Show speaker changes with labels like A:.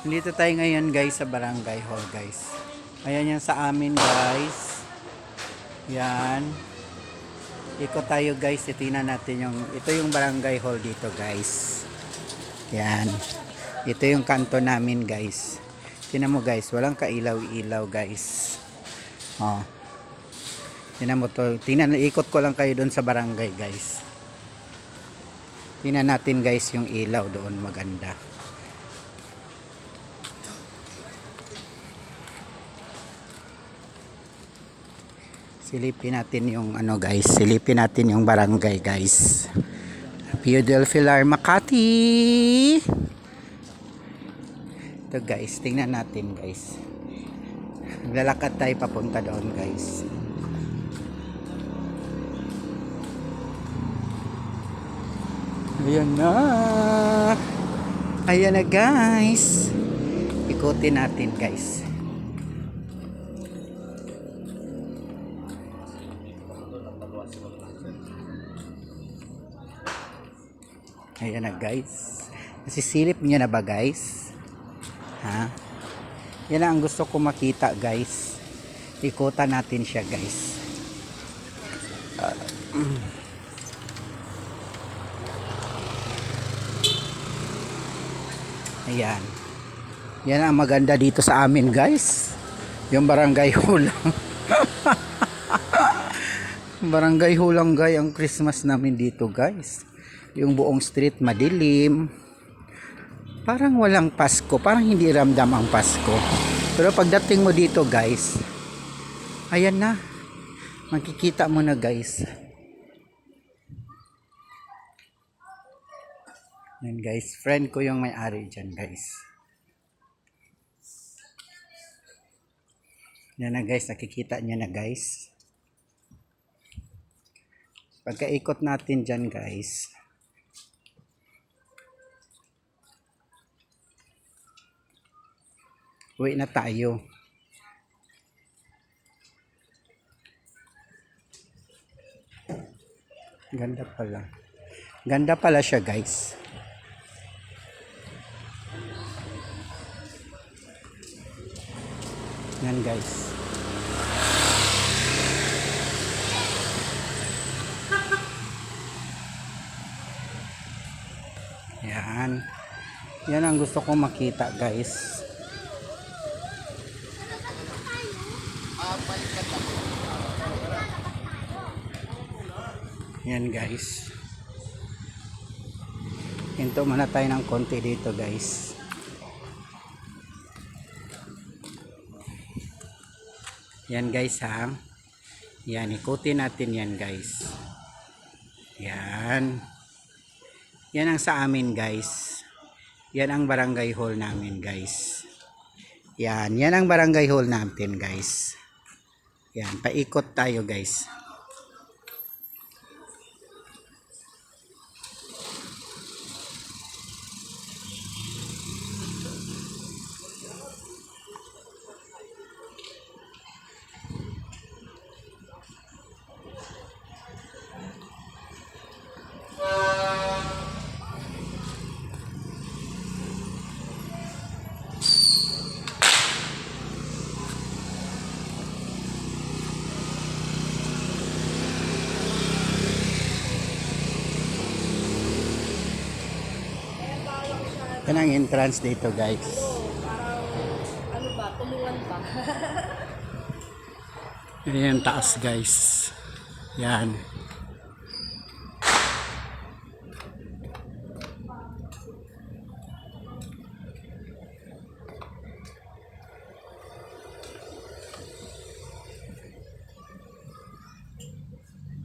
A: Dito tayo ngayon guys sa Barangay Hall guys. Ayan yan sa amin guys. Yan. Ikot tayo guys. Titingnan natin ito yung Barangay Hall dito guys. Yan. Ito yung kanto namin guys. Tingnan mo guys. Walang kailaw-ilaw guys. Oh. Tingnan mo to. Ikot ko lang kayo doon sa barangay guys. Tingnan natin guys yung ilaw doon maganda. Silipin natin yung guys, silipin natin yung barangay guys. Philadelphia, Makati. Ito guys, tingnan natin guys. Naglalakad tayo papunta doon guys. Ayan na. Ayan na guys. Ikutin natin guys. Ayan na guys. Nasisilip niyo na ba guys? Ha? Yan ang gusto ko makita guys. Ikutan natin siya guys. Ayan. Yan ang maganda dito sa amin guys. Yung barangay hulang. Barangay hulang guys ang Christmas namin dito guys. Yung buong street madilim. Parang walang Pasko. Parang hindi ramdam ang Pasko. Pero pagdating mo dito guys, ayan na. Makikita mo na guys. Yan guys. Friend ko yung may-ari dyan guys. Yan na guys. Nakikita nyo na guys. Pagkaikot natin dyan guys, uwi na tayo. Ganda pala. Ganda pala siya guys. Yan guys. Yan. Yan ang gusto kong makita guys. Yan guys. Hinto muna tayo ng konti dito guys. Yan guys ha. Yan, ikutin natin yan guys. Yan. Yan ang sa amin guys. Yan ang barangay hall namin guys. Yan, yan ang barangay hall natin guys. Yan, paikot tayo guys. Yan ang entrance dito guys.
B: Parang ano ba, tulungan pa.
A: Yan yung taas guys. Yan.